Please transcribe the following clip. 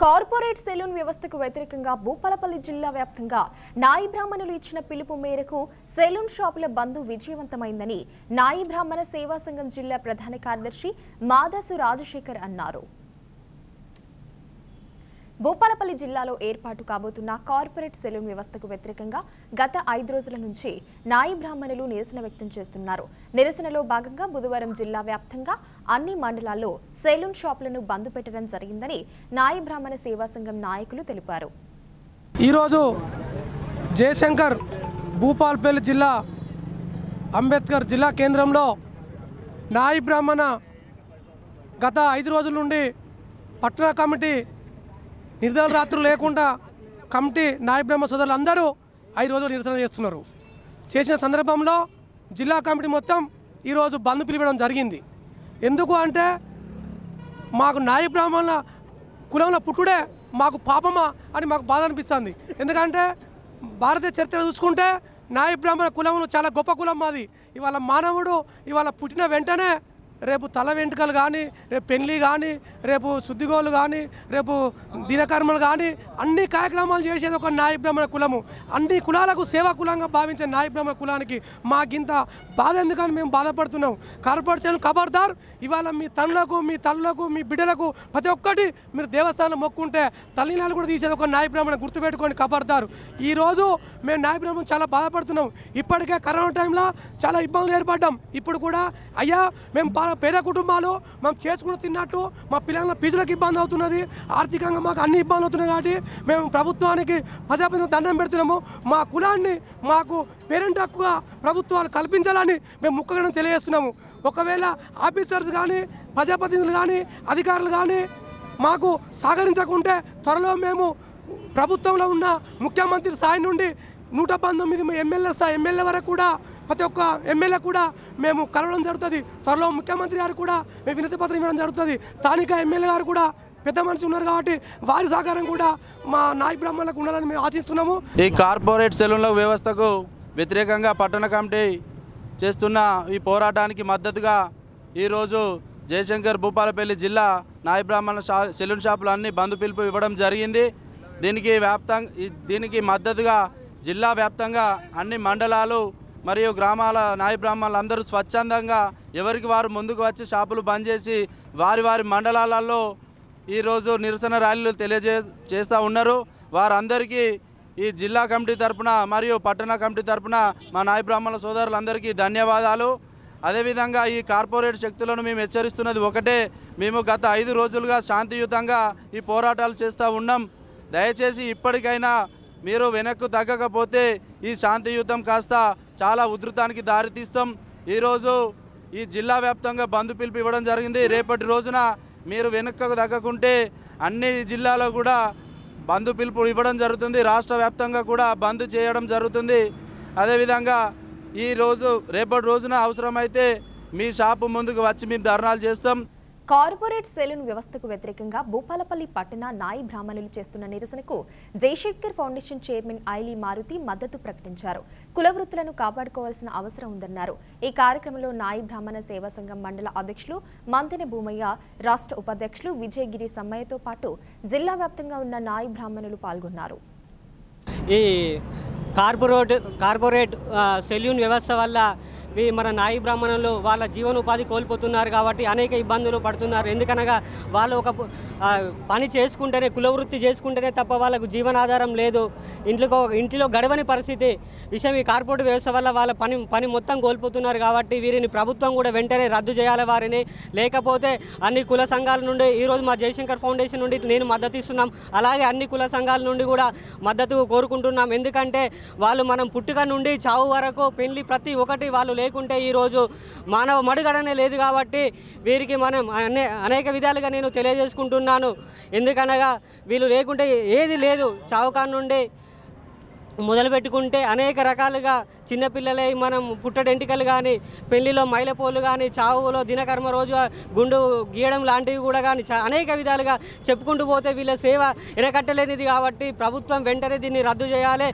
Corporate salon వ్యవస్థకు వ్యతిరేకంగా భూపాలపల్లి జిల్లా వ్యాప్తంగా నాయి బ్రాహ్మణులు ఇచ్చిన పిలుపు మేరకు సెలూన్ షాపుల బంద్ విజయవంతమైందని నాయి బ్రాహ్మణ సేవా సంఘం జిల్లా ప్రధాన కార్యదర్శి మాదాసు రాజశేఖర్ అన్నారు. భూపాలపల్లి జిల్లాలో ఏర్పాటు కాబోతున్న కార్పొరేట్ సెలూన్ వ్యవస్థకు వ్యతిరేకంగా గత 5 రోజుల నుంచి నాయి బ్రాహ్మణులు నిరసన వ్యక్తం చేస్తున్నారు. నిరసనలో భాగంగా బుధవారం జిల్లా వ్యాప్తంగా అన్ని మండలాల్లో సెలూన్ షాపులను బంద్ పెట్టడం జరిగిందని నాయి బ్రాహ్మణ సేవా సంఘం నాయకులు తెలిపారు. ఈరోజు జయశంకర్ భూపాలపల్లి జిల్లా అంబేద్కర్ జిల్లా కేంద్రంలో నాయి బ్రాహ్మణ గత 5 రోజుల నుండి పట్టణ కమిటీ నిర్ధారణ రాత్రులు లేకుండా కమిటీ నాయి బ్రాహ్మణ సోదరులు అందరూ 5 రోజులు నిరసన చేస్తున్నారు. చేసిన సందర్భంలో జిల్లా కమిటీ మొత్తం ఈరోజు బంద్ పిలిపడం జరిగింది. ఎందుకు అంటే మాకు నాయి బ్రాహ్మణుల కులంలో పుట్టుడే మాకు పాపమా అని మాకు బాధ అనిపిస్తుంది. ఎందుకంటే భారతీయ చరిత్ర చూసుకుంటే నాయి బ్రాహ్మణ కులంలో చాలా గొప్ప కులం మాది. ఇవాళ మానవుడు ఇవాళ పుట్టిన వెంటనే రేపు తల వెంట్రుకలు కానీ, రేపు పెళ్లి కానీ, రేపు శుద్ధిగోలు కానీ, రేపు దినకర్మలు కానీ అన్ని కార్యక్రమాలు చేసేది ఒక నాయి బ్రాహ్మణ కులము. అన్ని కులాలకు సేవా కులంగా భావించే నాయి బ్రాహ్మణ కులానికి మాకింత బాధ ఎందుకని మేము బాధపడుతున్నాం. కార్పొరేషన్ ఖబర్దార్, ఇవాళ మీ తల్లులకు, మీ తల్లులకు, మీ బిడ్డలకు ప్రతి ఒక్కటి మీరు దేవస్థానం మొక్కుంటే తల్లినాలు కూడా తీసేది ఒక నాయి బ్రాహ్మణ గుర్తుపెట్టుకొని ఖబర్దారు. ఈరోజు మేము నాయి బ్రాహ్మణ చాలా బాధపడుతున్నాం. ఇప్పటికే కరోనా టైంలో చాలా ఇబ్బందులు ఏర్పడ్డాం. ఇప్పుడు కూడా అయ్యా మేము పేద కుటుంబాలు మేము చేసుకుని తిన్నట్టు మా పిల్లల ఫీజులకు ఇబ్బంది అవుతున్నది, ఆర్థికంగా మాకు అన్ని ఇబ్బందులు అవుతున్నాయి. కాబట్టి మేము ప్రభుత్వానికి ప్రజాప్రతినిధులకు దండం పెడుతున్నాము. మా కులాన్ని మాకు పేరెంట్ హక్కుగా ప్రభుత్వాలు కల్పించాలని మేము ముఖ్యంగా తెలియజేస్తున్నాము. ఒకవేళ ఆఫీసర్స్ కానీ, ప్రజాప్రతినిధులు కానీ, అధికారులు కానీ మాకు సహకరించకుంటే త్వరలో మేము ప్రభుత్వంలో ఉన్న ముఖ్యమంత్రి స్థాయి నుండి 119 ఎమ్మెల్యే వరకు కూడా ప్రతి ఒక్క ఎమ్మెల్యే కూడా మేము కలవడం జరుగుతుంది. త్వరలో ముఖ్యమంత్రి గారు కూడా మేము వినతి పత్రం ఇవ్వడం జరుగుతుంది. స్థానిక ఎమ్మెల్యే గారు కూడా పెద్ద మనిషి ఉన్నారు కాబట్టి వారి సహకారం కూడా మా నాయి బ్రాహ్మణులకు ఉండాలని మేము ఆశిస్తున్నాము. ఈ కార్పొరేట్ సెలూన్ల వ్యవస్థకు వ్యతిరేకంగా పట్టణ కమిటీ చేస్తున్న ఈ పోరాటానికి మద్దతుగా ఈరోజు జయశంకర్ భూపాలపల్లి జిల్లా నాయి బ్రాహ్మణ సెలూన్ షాపులు అన్ని బంద్ పిలుపు ఇవ్వడం జరిగింది. దీనికి మద్దతుగా జిల్లా వ్యాప్తంగా అన్ని మండలాలు మరియు గ్రామాల నాయి బ్రాహ్మణులు అందరూ స్వచ్ఛందంగా ఎవరికి వారు ముందుకు వచ్చి షాపులు బంద్ చేసి వారి మండలాలలో ఈరోజు నిరసన ర్యాలీలు చేస్తూ ఉన్నారు. వారందరికీ ఈ జిల్లా కమిటీ తరపున మరియు పట్టణ కమిటీ తరపున మా నాయి బ్రాహ్మణుల సోదరులందరికీ ధన్యవాదాలు. అదేవిధంగా ఈ కార్పొరేట్ శక్తులను మేము హెచ్చరిస్తున్నది ఒకటే, మేము గత 5 రోజులుగా శాంతియుతంగా ఈ పోరాటాలు చేస్తూ ఉన్నాం. దయచేసి ఇప్పటికైనా మీరు వెనక్కు తగ్గకపోతే ఈ శాంతియుతం కాస్త చాలా ఉధృతానికి దారితీస్తాం. ఈరోజు ఈ జిల్లా వ్యాప్తంగా బంద్ పిలుపు ఇవ్వడం జరిగింది. రేపటి రోజున మీరు వెనక్కు తగ్గకుంటే అన్ని జిల్లాలో కూడా బంద్ పిలుపు ఇవ్వడం జరుగుతుంది. రాష్ట్ర వ్యాప్తంగా కూడా బంద్ చేయడం జరుగుతుంది. అదేవిధంగా రేపటి రోజున అవసరమైతే మీ షాపు ముందుకు వచ్చి మేము ధర్నాలు చేస్తాం. కార్పొరేట్ సెలూన్ వ్యవస్థకు వ్యతిరేకంగా భూపాలపల్లి పట్టణ నాయి బ్రాహ్మణులు చేస్తున్న నిరసనకు జయశంకర్ ఫౌండేషన్ చైర్మన్ ఐలీ మారుతి మద్దతు ప్రకటించారు. కుల వృత్తులను కాపాడుకోవాల్సిన అవసరం ఉందన్నారు. ఈ కార్యక్రమంలో నాయి బ్రాహ్మణ సేవా సంఘం మండల అధ్యక్షులు మంతెన భూమయ్య, రాష్ట్ర ఉపాధ్యక్షులు విజయగిరి సమ్మయ్యతో పాటు జిల్లా వ్యాప్తంగా ఉన్న నాయి బ్రాహ్మణులు పాల్గొన్నారు. ఈ కార్పొరేట్ సెలూన్ వ్యవస్థ వల్ల మన నాయి బ్రాహ్మణులు వాళ్ళ జీవనోపాధి కోల్పోతున్నారు కాబట్టి అనేక ఇబ్బందులు పడుతున్నారు. ఎందుకనగా వాళ్ళు ఒక పని చేసుకుంటేనే, కులవృత్తి చేసుకుంటేనే తప్ప వాళ్ళకు జీవనాధారం లేదు. ఇంటిలో గడవని పరిస్థితి విషయం ఈ కార్పొరేట్ వ్యవస్థ వల్ల వాళ్ళ పని మొత్తం కోల్పోతున్నారు. కాబట్టి వీరిని ప్రభుత్వం కూడా వెంటనే రద్దు చేయాలి వారిని. లేకపోతే అన్ని కుల సంఘాల నుండి ఈరోజు మా జయశంకర్ ఫౌండేషన్ నుండి నేను మద్దతు ఇస్తున్నాం. అలాగే అన్ని కుల సంఘాల నుండి కూడా మద్దతు కోరుకుంటున్నాం. ఎందుకంటే వాళ్ళు మనం పుట్టుక నుండి చావు వరకు పెళ్లి ప్రతి ఒక్కటి వాళ్ళు లేకుంటే ఈరోజు మానవ మడుగడనే లేదు. కాబట్టి వీరికి మనం అనేక విధాలుగా నేను తెలియజేసుకుంటున్నాను. ఎందుకనగా వీళ్ళు లేకుంటే ఏది లేదు. చావుకా నుండి మొదలుపెట్టుకుంటే అనేక రకాలుగా చిన్నపిల్లలై మనం పుట్టడెంటికలు కానీ, పెళ్లిలో మైలపోలు కానీ, చావులో దినకర్మ రోజు గుండు గీయడం లాంటివి కూడా కానీ అనేక విధాలుగా చెప్పుకుంటూ పోతే వీళ్ళ సేవ ఎనకట్టలేనిది. కాబట్టి ప్రభుత్వం వెంటనే దీన్ని రద్దు చేయాలి.